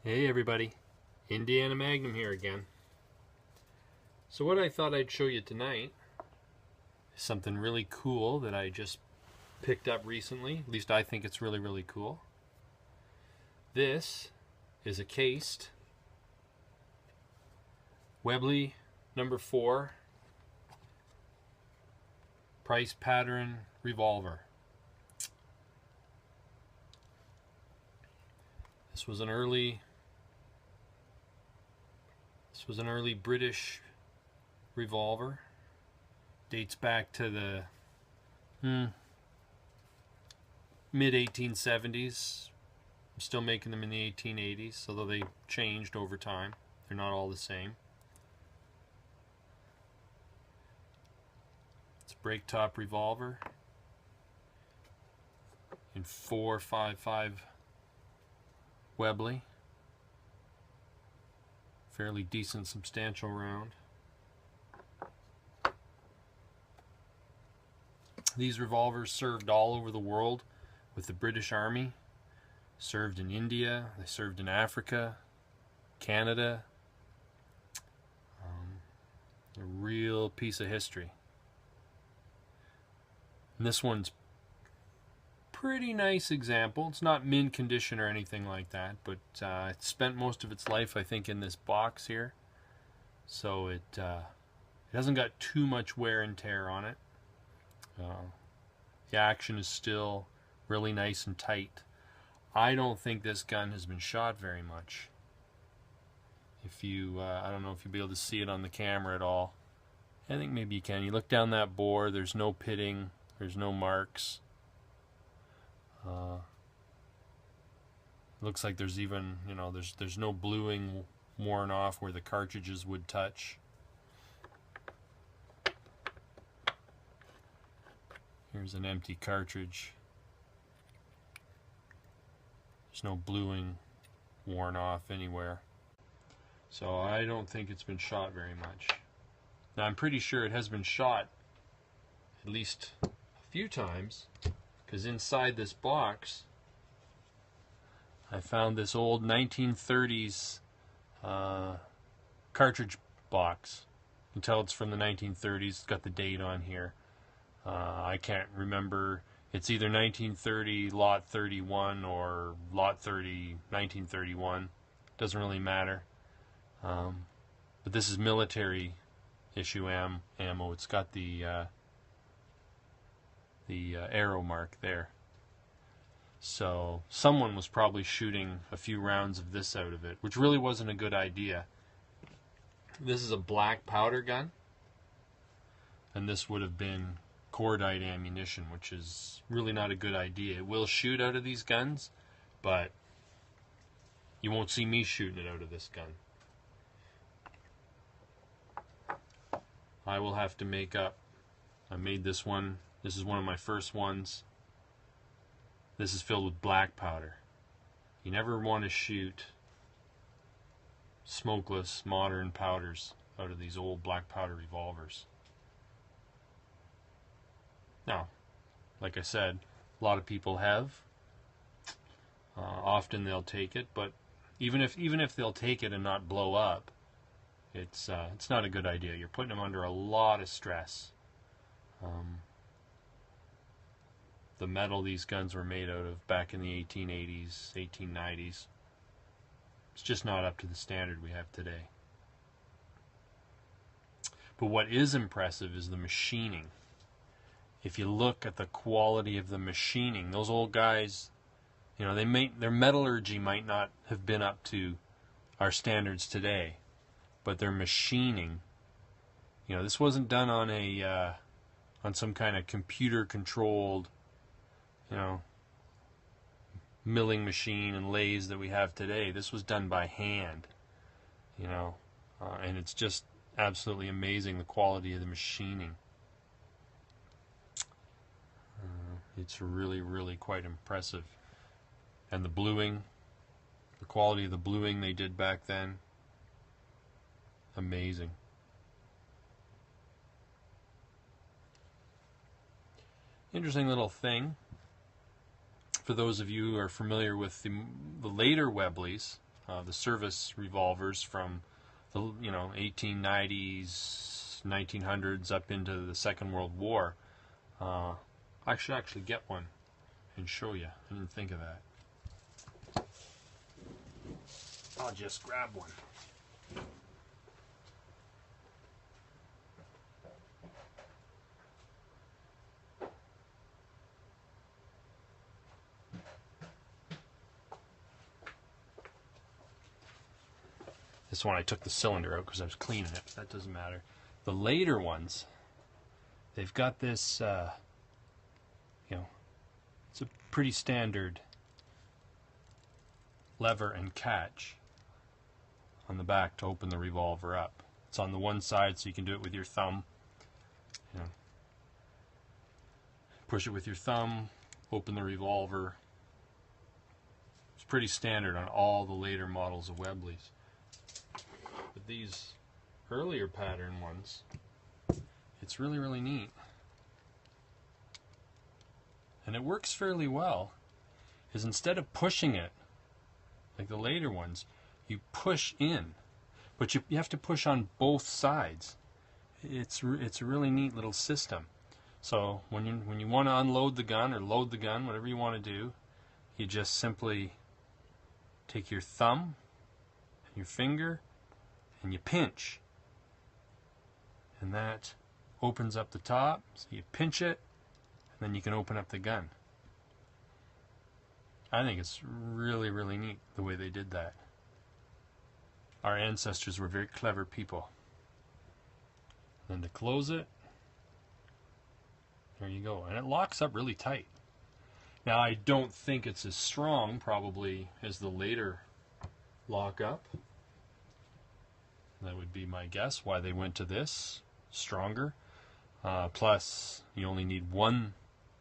Hey everybody, Indiana Magnum here again. So what I thought I'd show you tonight is something really cool that I just picked up recently. At least I think it's really cool. This is a cased Webley No. 4 Pryse pattern revolver. This was an early British revolver. Dates back to the mid 1870s. I'm still making them in the 1880s, although they changed over time. They're not all the same. It's a break top revolver in 4.55 Webley. Fairly decent, substantial round. These revolvers served all over the world with the British Army. Served in India, they served in Africa, Canada. A real piece of history. And this one's pretty nice example. It's not mint condition or anything like that, but it spent most of its life, I think, in this box here. So it hasn't got too much wear and tear on it. The action is still really nice and tight. I don't think this gun has been shot very much. If you, I don't know if you'll be able to see it on the camera at all. I think maybe you can. You look down that bore, there's no pitting, there's no marks. Looks like there's even, there's no bluing worn off where the cartridges would touch. Here's an empty cartridge. There's no bluing worn off anywhere. So I don't think it's been shot very much. Now I'm pretty sure it has been shot at least a few times, because inside this box I found this old 1930s cartridge box. You can tell it's from the 1930s. It's got the date on here. I can't remember. It's either 1930 lot 31 or lot 30 1931. Doesn't really matter. But this is military issue ammo. It's got the arrow mark there. So someone was probably shooting a few rounds of this out of it, which really wasn't a good idea. This is a black powder gun, and this would have been cordite ammunition, which is really not a good idea. It will shoot out of these guns, but you won't see me shooting it out of this gun. I will have to make up. I made this one. This is one of my first ones. This is filled with black powder. You never want to shoot smokeless modern powders out of these old black powder revolvers. Now, like I said, a lot of people have. Often they'll take it, but even if they'll take it and not blow up, it's not a good idea. You're putting them under a lot of stress. The metal these guns were made out of back in the 1880s, 1890s, it's just not up to the standard we have today. But what is impressive is the machining. If you look at the quality of the machining, those old guys, their metallurgy might not have been up to our standards today, but their machining, this wasn't done on on some kind of computer controlled milling machine and lathes that we have today. This was done by hand, and it's just absolutely amazing, the quality of the machining. It's really quite impressive. And the bluing, the quality of the bluing they did back then, amazing. Interesting little thing. For those of you who are familiar with the later Webleys, the service revolvers from the 1890s, 1900s up into the Second World War. I should actually get one and show you. I didn't think of that. I'll just grab one. This one I took the cylinder out because I was cleaning it, but that doesn't matter. The later ones, they've got this, it's a pretty standard lever and catch on the back to open the revolver up. It's on the one side so you can do it with your thumb. Push it with your thumb, open the revolver. It's pretty standard on all the later models of Webleys. But these earlier pattern ones, it's really, really neat. And it works fairly well, is instead of pushing it, like the later ones, you push in. But you have to push on both sides. It's a really neat little system. So when you want to unload the gun or load the gun, whatever you want to do, you just simply take your thumb and your finger and you pinch. And that opens up the top. So you pinch it, and then you can open up the gun. I think it's really, really neat the way they did that. Our ancestors were very clever people. Then to close it, there you go. And it locks up really tight. Now I don't think it's as strong probably as the later lockup. That would be my guess why they went to this. Stronger. Plus you only need one,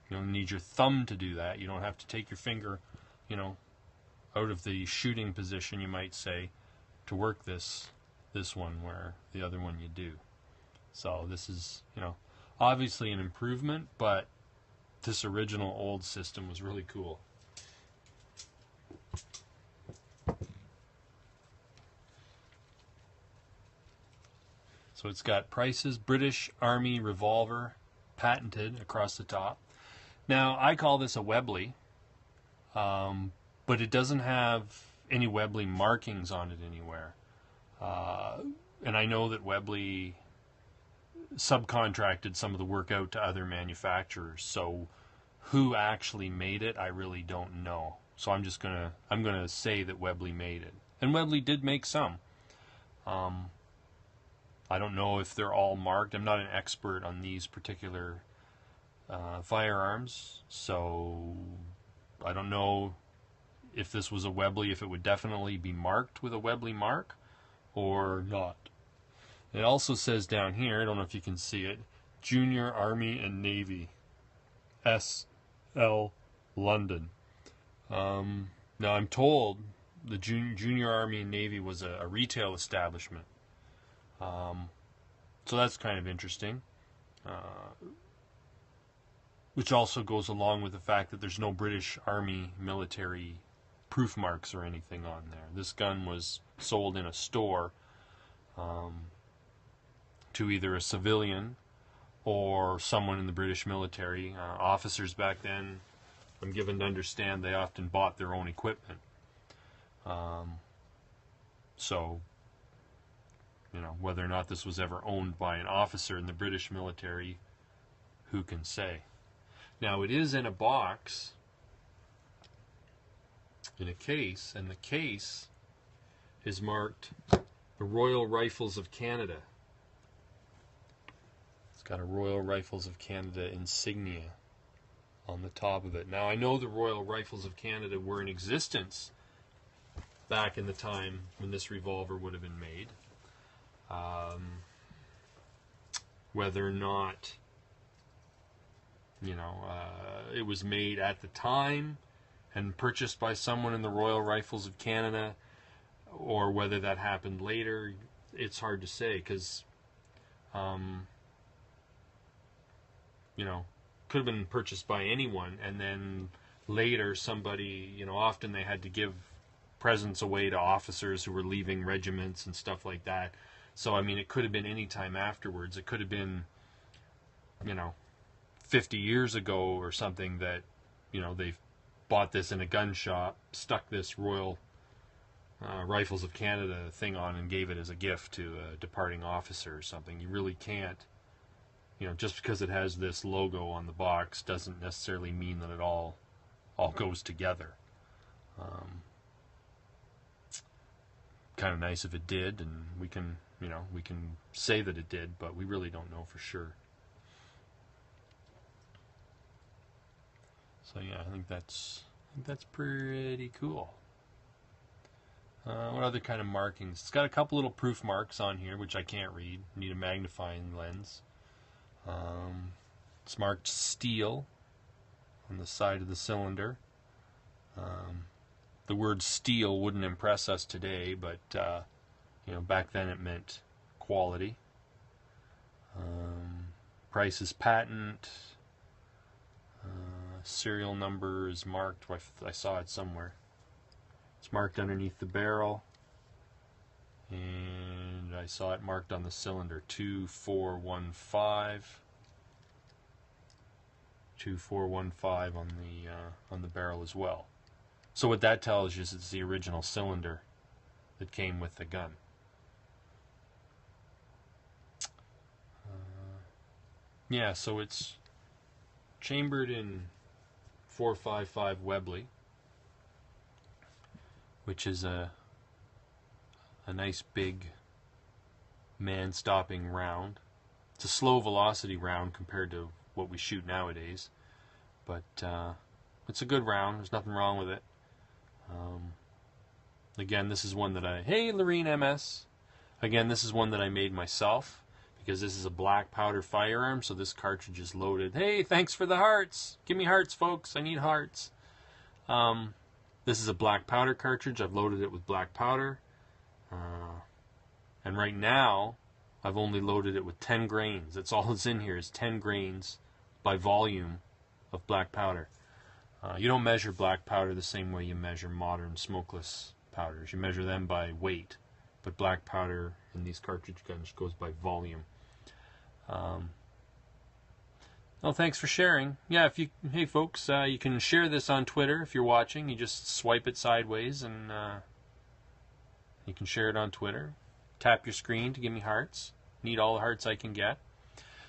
you only need your thumb to do that. You don't have to take your finger, out of the shooting position, you might say, to work this one, where the other one you do. So this is, obviously an improvement, but this original old system was really cool. So it's got Pryse's British Army Revolver patented across the top. Now I call this a Webley, but it doesn't have any Webley markings on it anywhere. And I know that Webley subcontracted some of the work out to other manufacturers, so who actually made it I really don't know. So I'm gonna say that Webley made it, and Webley did make some. I don't know if they're all marked. I'm not an expert on these particular firearms, so I don't know if this was a Webley, if it would definitely be marked with a Webley mark or not. It also says down here, I don't know if you can see it, Junior Army and Navy, S.L. London. Now I'm told the Junior Army and Navy was a retail establishment. So that's kind of interesting. Which also goes along with the fact that there's no British Army military proof marks or anything on there. This gun was sold in a store to either a civilian or someone in the British military. Officers back then, I'm given to understand, they often bought their own equipment. So, whether or not this was ever owned by an officer in the British military, who can say? Now it is in a box, in a case, and the case is marked the Royal Rifles of Canada. It's got a Royal Rifles of Canada insignia on the top of it. Now I know the Royal Rifles of Canada were in existence back in the time when this revolver would have been made. Whether or not it was made at the time and purchased by someone in the Royal Rifles of Canada, or whether that happened later, it's hard to say, because could have been purchased by anyone, and then later somebody, often they had to give presents away to officers who were leaving regiments and stuff like that. So, I mean, it could have been any time afterwards. It could have been, 50 years ago or something that, they bought this in a gun shop, stuck this Royal Rifles of Canada thing on and gave it as a gift to a departing officer or something. You really can't, just because it has this logo on the box doesn't necessarily mean that it all goes together. Kind of nice if it did, and we can say that it did, but we really don't know for sure. So yeah, I think that's pretty cool. What other kind of markings? It's got a couple little proof marks on here, which I can't read. Need a magnifying lens. It's marked steel on the side of the cylinder. The word steel wouldn't impress us today, but back then it meant quality. Pryse's patent. Serial number is marked. I saw it somewhere. It's marked underneath the barrel, and I saw it marked on the cylinder. 2415. 2415 on the barrel as well. So what that tells you is it's the original cylinder that came with the gun. Yeah, so it's chambered in 455 Webley, which is a nice big man-stopping round. It's a slow velocity round compared to what we shoot nowadays, but it's a good round. There's nothing wrong with it. Again, this is one that hey Lorene MS, again this is one that I made myself, because this is a black powder firearm, so this cartridge is loaded. Hey, thanks for the hearts. Give me hearts, folks. I need hearts. This is a black powder cartridge. I've loaded it with black powder. And right now, I've only loaded it with 10 grains. That's all that's in here is 10 grains by volume of black powder. You don't measure black powder the same way you measure modern smokeless powders. You measure them by weight. But black powder in these cartridge guns goes by volume. Well, thanks for sharing. Yeah, hey folks, you can share this on Twitter if you're watching. You just swipe it sideways and you can share it on Twitter. Tap your screen to give me hearts. Need all the hearts I can get.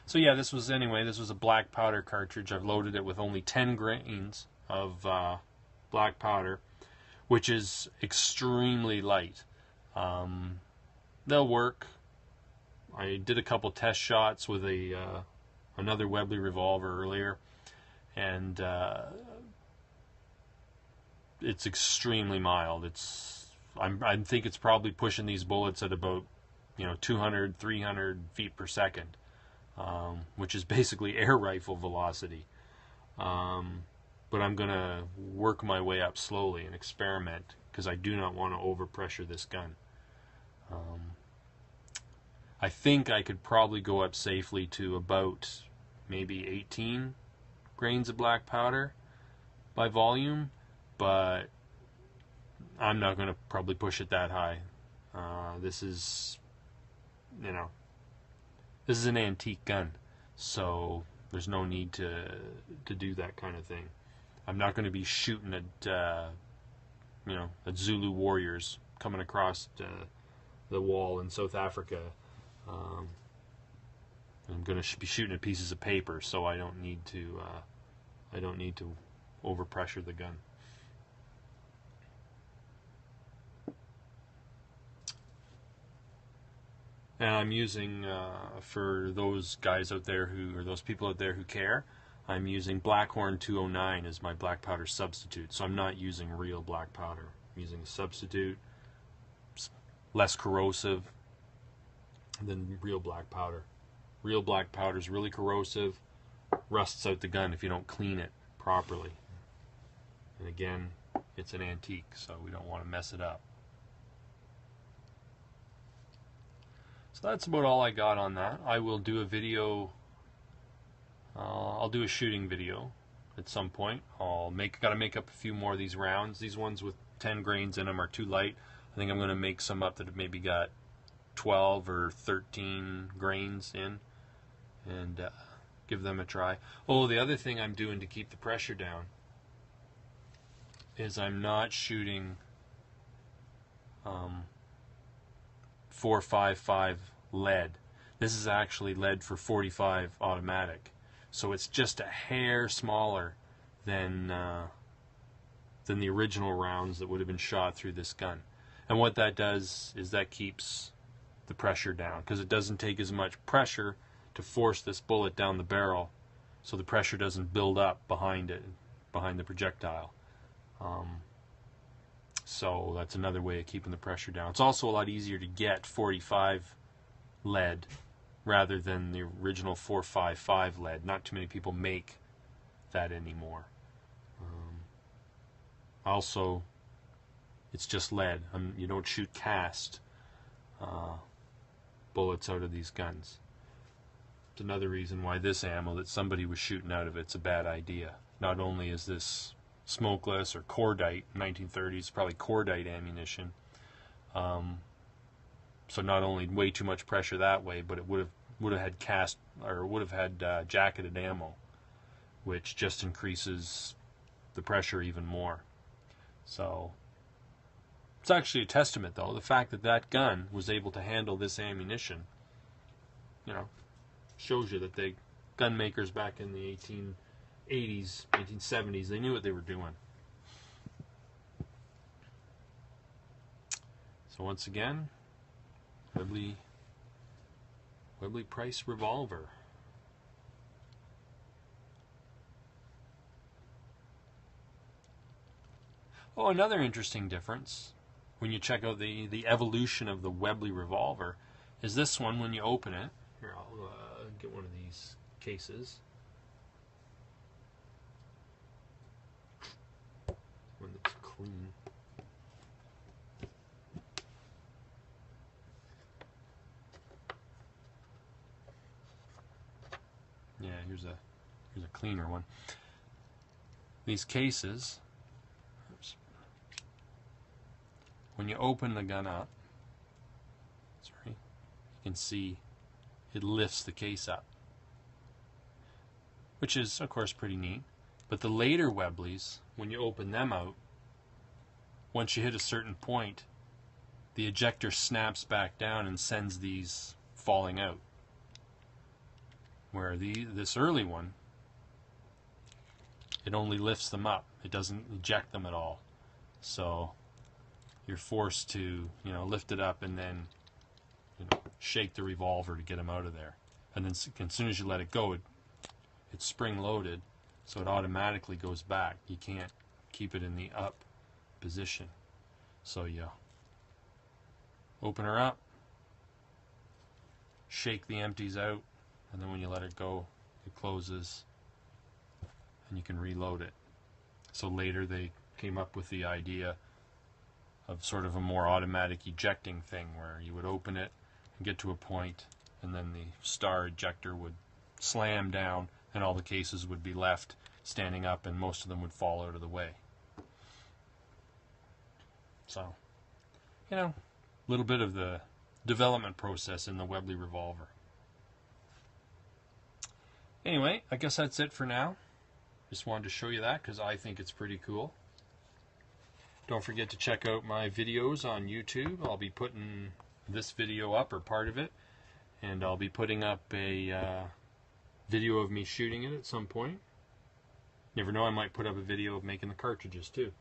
So yeah, this was a black powder cartridge. I've loaded it with only 10 grains of black powder, which is extremely light. They'll work. I did a couple test shots with another Webley revolver earlier, and it's extremely mild. I think it's probably pushing these bullets at about 200, 300 feet per second, which is basically air rifle velocity. But I'm gonna work my way up slowly and experiment, because I do not want to overpressure this gun. I think I could probably go up safely to about maybe 18 grains of black powder by volume, but I'm not going to probably push it that high. This is an antique gun, so there's no need to do that kind of thing. I'm not going to be shooting at Zulu warriors coming across the wall in South Africa. I'm going to be shooting at pieces of paper, so I don't need to overpressure the gun. And I'm using, for those guys out there or those people out there who care, I'm using Blackhorn 209 as my black powder substitute. So I'm not using real black powder. I'm using a substitute, less corrosive than real black powder. Real black powder is really corrosive, rusts out the gun if you don't clean it properly. And again, it's an antique, so we don't want to mess it up. So that's about all I got on that. I will do a video, I'll do a shooting video at some point. Got to make up a few more of these rounds. These ones with 10 grains in them are too light. I think I'm going to make some up that have maybe got 12 or 13 grains in, and give them a try. Oh, the other thing I'm doing to keep the pressure down is I'm not shooting 4.55 lead. This is actually lead for 45 automatic, so it's just a hair smaller than the original rounds that would have been shot through this gun. And what that does is that keeps the pressure down, because it doesn't take as much pressure to force this bullet down the barrel, so the pressure doesn't build up behind it, behind the projectile. So that's another way of keeping the pressure down. It's also a lot easier to get 45 lead rather than the original 4.55 lead. Not too many people make that anymore. Also, it's just lead. You don't shoot cast bullets out of these guns. It's another reason why this ammo that somebody was shooting out of it's a bad idea. Not only is this smokeless or cordite, 1930s, probably cordite ammunition. So not only way too much pressure that way, but it would have had cast, or would have had jacketed ammo, which just increases the pressure even more. So it's actually a testament, though, the fact that that gun was able to handle this ammunition. You know, shows you that the gun makers back in the 1880s, 1870s, they knew what they were doing. So once again, Webley Pryse Revolver. Oh, another interesting difference when you check out the evolution of the Webley Revolver is this one. When you open it, here, I'll get one of these cases. One that's clean. Yeah, here's a cleaner one. These cases, oops, when you open the gun up, sorry, you can see it lifts the case up, which is of course pretty neat. But the later Webleys, when you open them out, once you hit a certain point, the ejector snaps back down and sends these falling out. Where this early one, it only lifts them up. It doesn't eject them at all. So you're forced to, lift it up and then, shake the revolver to get them out of there. And then as soon as you let it go, it's spring-loaded, so it automatically goes back. You can't keep it in the up position. So you open her up, shake the empties out, and then when you let it go, it closes, and you can reload it. So later they came up with the idea of sort of a more automatic ejecting thing, where you would open it and get to a point, and then the star ejector would slam down, and all the cases would be left standing up, and most of them would fall out of the way. So, a little bit of the development process in the Webley Revolver. Anyway, I guess that's it for now. Just wanted to show you that because I think it's pretty cool. Don't forget to check out my videos on YouTube. I'll be putting this video up, or part of it, and I'll be putting up a video of me shooting it at some point. Never know, I might put up a video of making the cartridges too.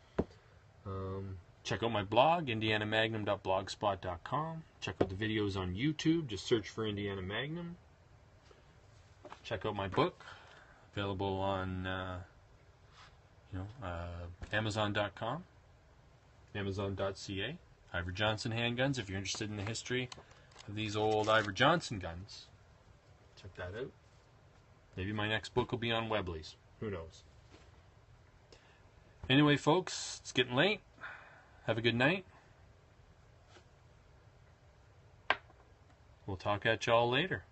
Check out my blog, indianamagnum.blogspot.com. Check out the videos on YouTube. Just search for Indiana Magnum. Check out my book, available on Amazon.com, Amazon.ca. Ivor Johnson handguns. If you're interested in the history of these old Ivor Johnson guns, check that out. Maybe my next book will be on Webleys. Who knows? Anyway, folks, it's getting late. Have a good night. We'll talk at y'all later.